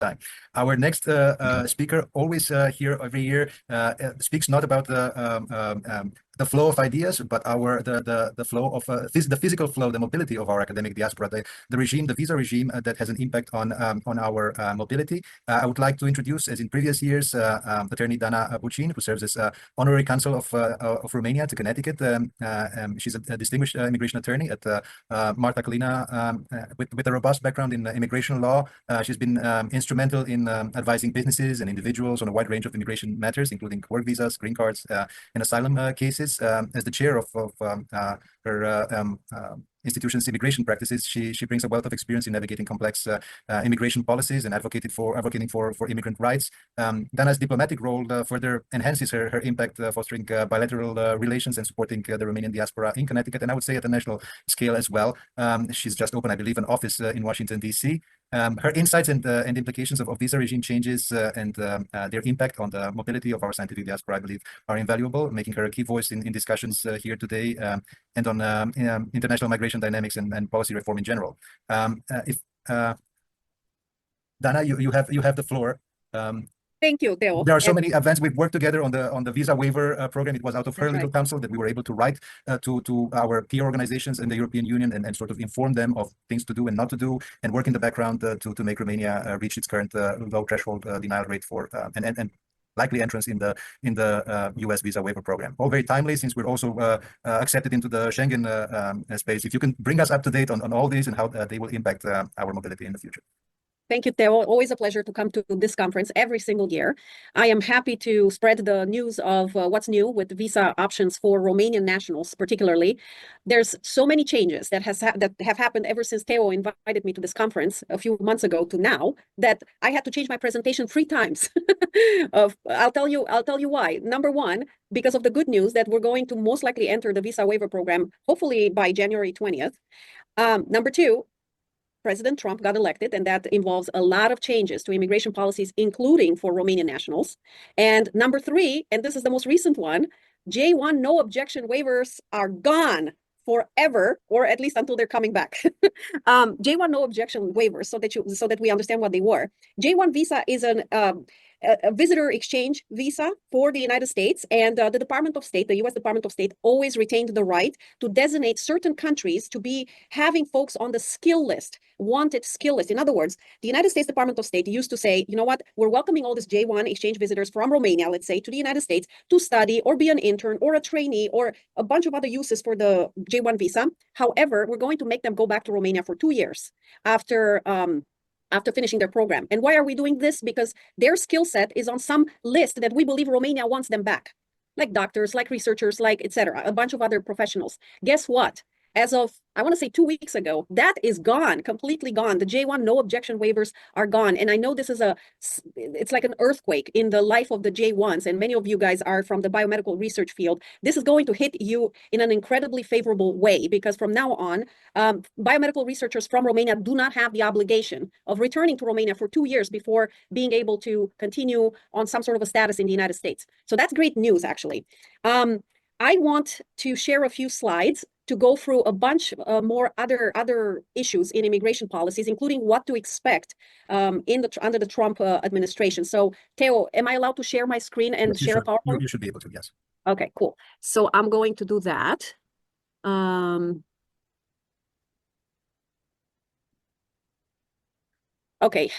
time. Our next speaker, always here every year, speaks not about the flow of ideas, but the flow of the physical flow, the mobility of our academic diaspora, the regime, the visa regime that has an impact on our mobility. I would like to introduce, as in previous years, Attorney Dana Bucin, who serves as Honorary Consul of Romania to Connecticut. She's a distinguished immigration attorney at Murtha, Cullina, with a robust background in immigration law. She's been instrumental in advising businesses and individuals on a wide range of immigration matters, including work visas, green cards, and asylum cases. As the chair of her institution's immigration practices, she brings a wealth of experience in navigating complex immigration policies and advocating for immigrant rights. Dana's diplomatic role further enhances her impact, fostering bilateral relations and supporting the Romanian diaspora in Connecticut, and I would say at a national scale as well. She's just opened, I believe, an office in Washington, D.C. Her insights and implications of visa regime changes and their impact on the mobility of our scientific diaspora, I believe, are invaluable, making her a key voice in discussions here today and on international migration dynamics and policy reform in general. Dana, you have the floor. Thank you, Theo. There are so many events. We've worked together on the visa waiver program. It was out of her little council that we were able to write to our peer organizations in the European Union and sort of inform them of things to do and not to do, and work in the background to make Romania reach its current low threshold denial rate for and likely entrance in the U.S. visa waiver program. All very timely, since we're also accepted into the Schengen space. If you can bring us up to date on all these and how they will impact our mobility in the future. Thank you, Theo. Always a pleasure to come to this conference every single year. I am happy to spread the news of what's new with visa options for Romanian nationals, particularly. There's so many changes that have happened ever since Theo invited me to this conference a few months ago to now, that I had to change my presentation 3 times. I'll tell you why. Number one, because of the good news that we're going to most likely enter the visa waiver program, hopefully by January 20th. Number two, President Trump got elected, and that involves a lot of changes to immigration policies, including for Romanian nationals. And number 3, and this is the most recent one, J1 no objection waivers are gone forever, or at least until they're coming back. J1 no objection waivers, so that we understand what they were. J1 visa is a visitor exchange visa for the United States, and the Department of State, the U.S. Department of State, always retained the right to designate certain countries to be having folks on the skill list, wanted skill list. In other words, the United States Department of State used to say, you know what, we're welcoming all these J1 exchange visitors from Romania, let's say, to the United States to study or be an intern or a trainee or a bunch of other uses for the J1 visa. However, we're going to make them go back to Romania for 2 years after finishing their program. And why are we doing this? Because their skill set is on some list that we believe Romania wants them back, like doctors, like researchers, like etc., a bunch of other professionals. Guess what? As of, I want to say 2 weeks ago, that is gone, completely gone. The J1 no objection waivers are gone. And I know this is it's like an earthquake in the life of the J1s. And many of you guys are from the biomedical research field. This is going to hit you in an incredibly favorable way, because from now on, biomedical researchers from Romania do not have the obligation of returning to Romania for 2 years before being able to continue on some sort of a status in the United States. So that's great news, actually. I want to share a few slides to go through a bunch more other issues in immigration policies, including what to expect under the Trump administration. So, Theo, am I allowed to share my screen and share a PowerPoint? You should be able to, yes. Okay, cool. So I'm going to do that. Okay.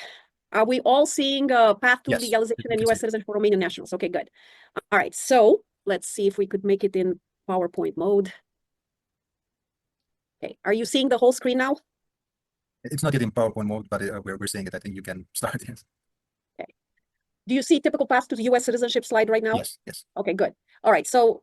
Are we all seeing a path to legalization and U.S. citizenship for Romanian nationals? Okay, good. All right, so let's see if we could make it in PowerPoint mode. Okay, are you seeing the whole screen now? It's not yet in PowerPoint mode, but we're seeing it. I think you can start. Yes. Okay. Do you see typical path to the U.S. citizenship slide right now? Yes, yes. Okay, good. All right, so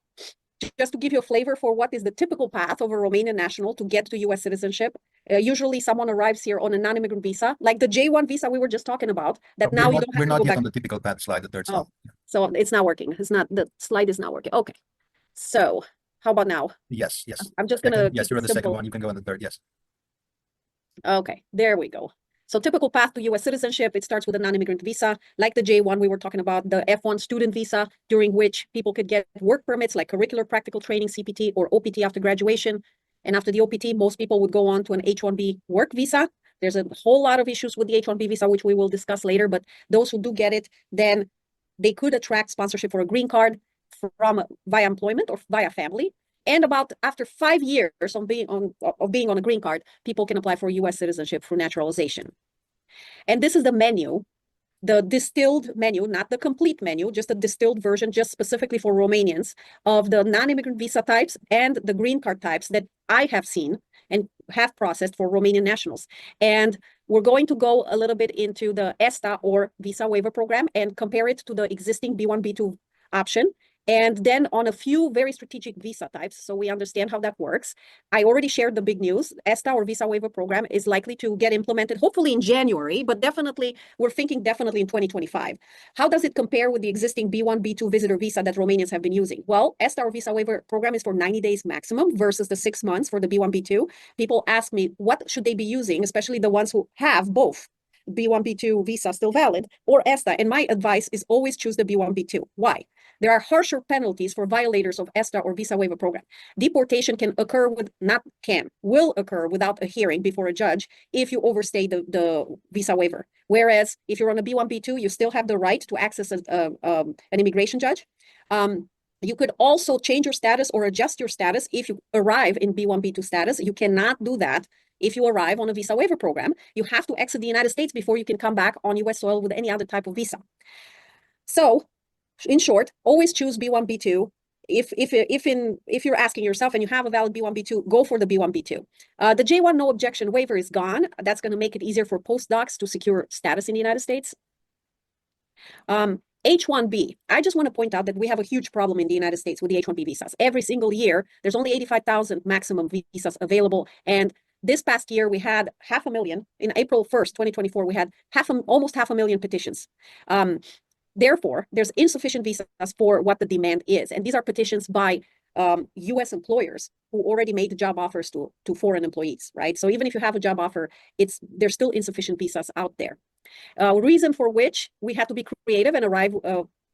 just to give you a flavor for what is the typical path of a Romanian national to get to U.S. citizenship, usually someone arrives here on a non-immigrant visa, like the J1 visa we were just talking about, that now you don't have to go back. We're not yet on the typical path slide, the third slide. So it's not working. The slide is not working. Okay, so how about now? Yes, yes. I'm just gonna. Yes, you're on the second one. You can go on the third. Yes. Okay, there we go. So typical path to U.S. citizenship, it starts with a non-immigrant visa, like the J1 we were talking about, the F1 student visa, during which people could get work permits like curricular practical training, CPT, or OPT after graduation. And after the OPT, most people would go on to an H-1B work visa, There's a whole lot of issues with the H-1B visa, which we will discuss later, but those who do get it, then they could attract sponsorship for a green card from via employment or via family. And about after 5 years of being on a green card, people can apply for U.S. citizenship through naturalization. And this is the menu, the distilled menu, not the complete menu, just a distilled version, just specifically for Romanians, of the non-immigrant visa types and the green card types that I have seen and have processed for Romanian nationals. And we're going to go a little bit into the ESTA, or visa waiver program, and compare it to the existing B1, B2 option. And then on a few very strategic visa types, so we understand how that works. I already shared the big news. ESTA, or visa waiver program, is likely to get implemented hopefully in January, but definitely, we're thinking definitely in 2025. How does it compare with the existing B1, B2 visitor visa that Romanians have been using? Well, ESTA, or visa waiver program, is for 90 days maximum versus the 6 months for the B1, B2. People ask me, what should they be using, especially the ones who have both B1, B2 visa still valid, or ESTA? And my advice is always choose the B1, B2. Why? There are harsher penalties for violators of ESTA or visa waiver program. Deportation will occur without a hearing before a judge if you overstay the visa waiver. Whereas if you're on a B1, B2, you still have the right to access an immigration judge. You could also change your status or adjust your status if you arrive in B1, B2 status. You cannot do that if you arrive on a visa waiver program. You have to exit the United States before you can come back on US soil with any other type of visa. So, in short, always choose B1, B2. If you're asking yourself and you have a valid B1, B2, go for the B1, B2. The J1 no objection waiver is gone. That's going to make it easier for postdocs to secure status in the United States. H-1B. I just want to point out that we have a huge problem in the United States with the H-1B visas. Every single year, there's only 85,000 maximum visas available. And this past year, we had 500,000. In April 1st, 2024, we had almost 500,000 petitions. Therefore, there's insufficient visas for what the demand is. And these are petitions by U.S. employers who already made job offers to foreign employees, right? So even if you have a job offer, there's still insufficient visas out there. Reason for which we had to be creative and arrive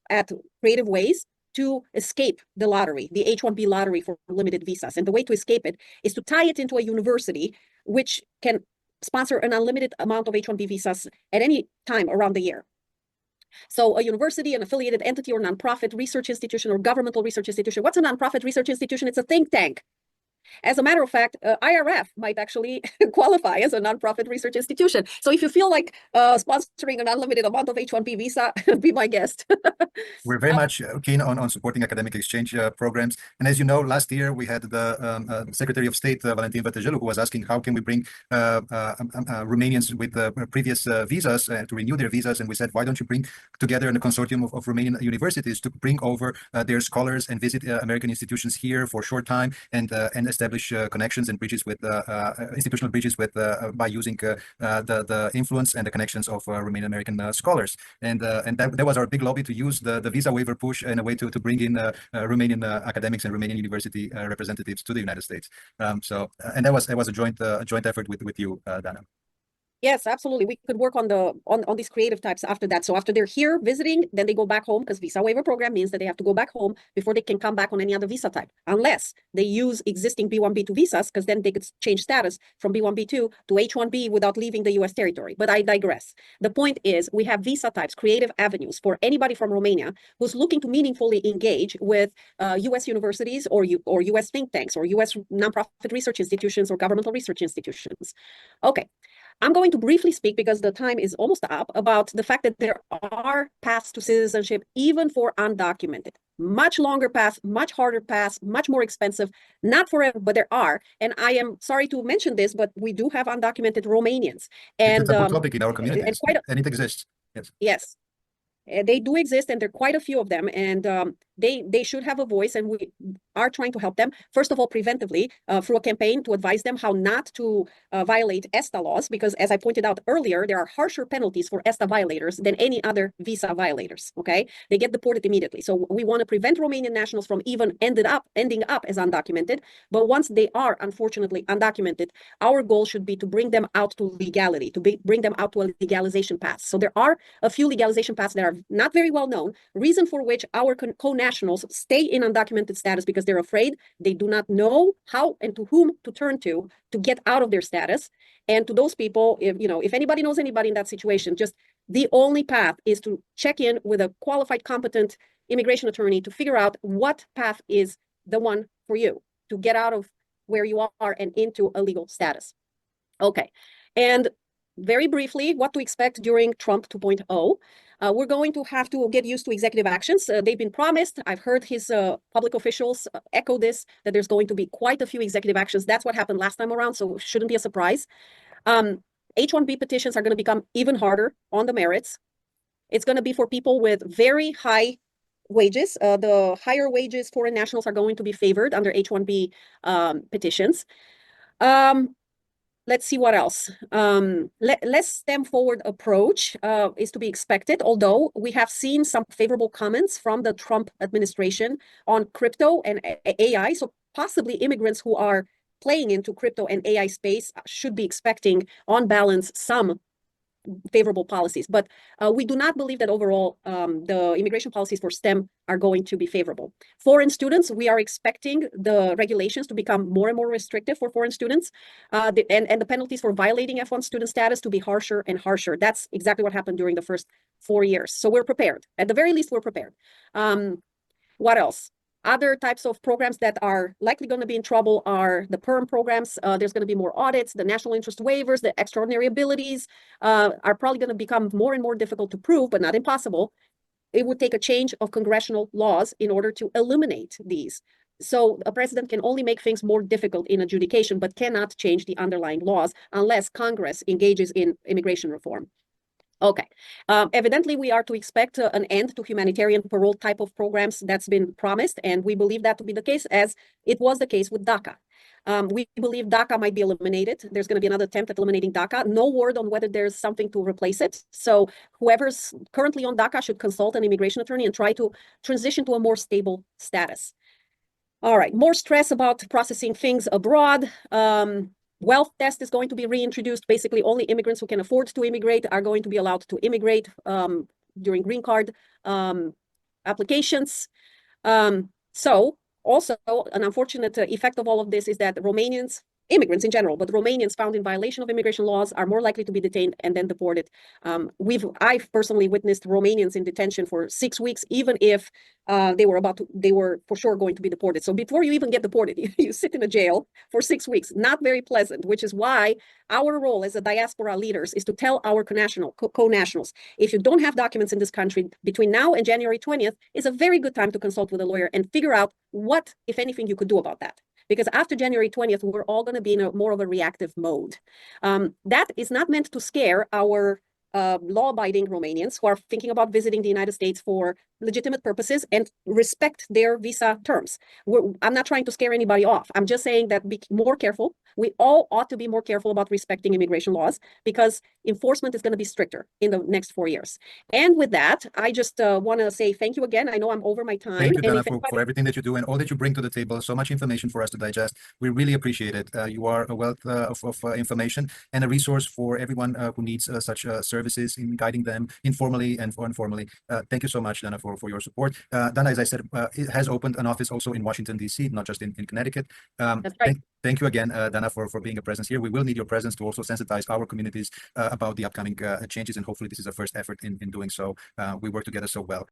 at creative ways to escape the lottery, the H-1B lottery for limited visas. And the way to escape it is to tie it into a university which can sponsor an unlimited amount of H-1B visas at any time around the year. So a university, an affiliated entity, or nonprofit research institution, or governmental research institution. What's a nonprofit research institution? It's a think tank. As a matter of fact, IRF might actually qualify as a nonprofit research institution. So if you feel like sponsoring an unlimited amount of H-1B visa, be my guest. We're very much keen on supporting academic exchange programs. And as you know, last year we had the Secretary of State, Valentin Vătăjelu, who was asking how can we bring Romanians with previous visas to renew their visas. And we said, why don't you bring together in a consortium of Romanian universities to bring over their scholars and visit American institutions here for a short time and establish connections and bridges with institutional bridges with by using the influence and the connections of Romanian American scholars. And that was our big lobby, to use the visa waiver push in a way to bring in Romanian academics and Romanian university representatives to the United States. And that was a joint effort with you, Dana. Yes, absolutely. We could work on these creative types after that. So after they're here visiting, then they go back home, because visa waiver program means that they have to go back home before they can come back on any other visa type, unless they use existing B1, B2 visas, because then they could change status from B1, B2 to H1B without leaving the US territory. But I digress. The point is, we have visa types, creative avenues for anybody from Romania who's looking to meaningfully engage with US universities or US think tanks or US nonprofit research institutions or governmental research institutions. Okay. I'm going to briefly speak, because the time is almost up, about the fact that there are paths to citizenship even for undocumented. Much longer paths, much harder paths, much more expensive. Not forever, but there are. And I am sorry to mention this, but we do have undocumented Romanians. And it's a good topic in our community, and it exists. Yes. Yes. They do exist, and there are quite a few of them, and they should have a voice, and we are trying to help them. First of all, preventively, through a campaign to advise them how not to violate ESTA laws, because as I pointed out earlier, there are harsher penalties for ESTA violators than any other visa violators, okay? They get deported immediately. So we want to prevent Romanian nationals from even ending up as undocumented, but once they are unfortunately undocumented, our goal should be to bring them out to legality, bring them out to a legalization path. So there are a few legalization paths that are not very well known, reason for which our co nationals stay in undocumented status because they're afraid. They do not know how and to whom to turn to get out of their status. And to those people, if anybody knows anybody in that situation, just the only path is to check in with a qualified, competent immigration attorney to figure out what path is the one for you to get out of where you are and into a legal status. Okay, and very briefly, what to expect during Trump 2.0. We're going to have to get used to executive actions. They've been promised. I've heard his public officials echo this, that there's going to be quite a few executive actions. That's what happened last time around, so it shouldn't be a surprise. H-1B petitions are going to become even harder on the merits. It's going to be for people with very high wages. The higher wages foreign nationals are going to be favored under H-1B petitions. Let's see what else. Less stem-forward approach is to be expected, although we have seen some favorable comments from the Trump administration on crypto and AI. So possibly immigrants who are playing into crypto and AI space should be expecting, on balance, some favorable policies. But we do not believe that overall the immigration policies for STEM are going to be favorable. Foreign students, we are expecting the regulations to become more and more restrictive for foreign students, and the penalties for violating F1 student status to be harsher and harsher. That's exactly what happened during the first 4 years. So we're prepared. At the very least, we're prepared. What else? Other types of programs that are likely going to be in trouble are the PERM programs. There's going to be more audits. The national interest waivers, the extraordinary abilities are probably going to become more and more difficult to prove, but not impossible. It would take a change of congressional laws in order to eliminate these. So a president can only make things more difficult in adjudication, but cannot change the underlying laws unless Congress engages in immigration reform. Okay. Evidently, we are to expect an end to humanitarian parole type of programs that's been promised, and we believe that to be the case, as it was the case with DACA. We believe DACA might be eliminated. There's going to be another attempt at eliminating DACA. No word on whether there's something to replace it. So whoever's currently on DACA should consult an immigration attorney and try to transition to a more stable status. All right. More stress about processing things abroad. Wealth test is going to be reintroduced. Basically, only immigrants who can afford to immigrate are going to be allowed to immigrate during green card applications. So also, an unfortunate effect of all of this is that Romanians, immigrants in general, but Romanians found in violation of immigration laws are more likely to be detained and then deported. I've personally witnessed Romanians in detention for 6 weeks, even if they were for sure going to be deported. So before you even get deported, you sit in a jail for 6 weeks. Not very pleasant, which is why our role as a diaspora leaders is to tell our co-nationals, if you don't have documents in this country between now and January 20th, is a very good time to consult with a lawyer and figure out what, if anything, you could do about that. Because after January 20th, we're all going to be in a more of a reactive mode. That is not meant to scare our law-abiding Romanians who are thinking about visiting the United States for legitimate purposes and respect their visa terms. I'm not trying to scare anybody off. I'm just saying that be more careful. We all ought to be more careful about respecting immigration laws because enforcement is going to be stricter in the next 4 years. And with that, I just want to say thank you again. I know I'm over my time. Thank you, Dana, for everything that you do and all that you bring to the table. So much information for us to digest. We really appreciate it. You are a wealth of information and a resource for everyone who needs such services in guiding them informally and formally. Thank you so much, Dana, for your support. Dana, as I said, it has opened an office also in Washington, D.C., not just in Connecticut. That's right. Thank you again, Dana, for being a presence here. We will need your presence to also sensitize our communities about the upcoming changes, and hopefully this is a first effort in doing so. We work together so well.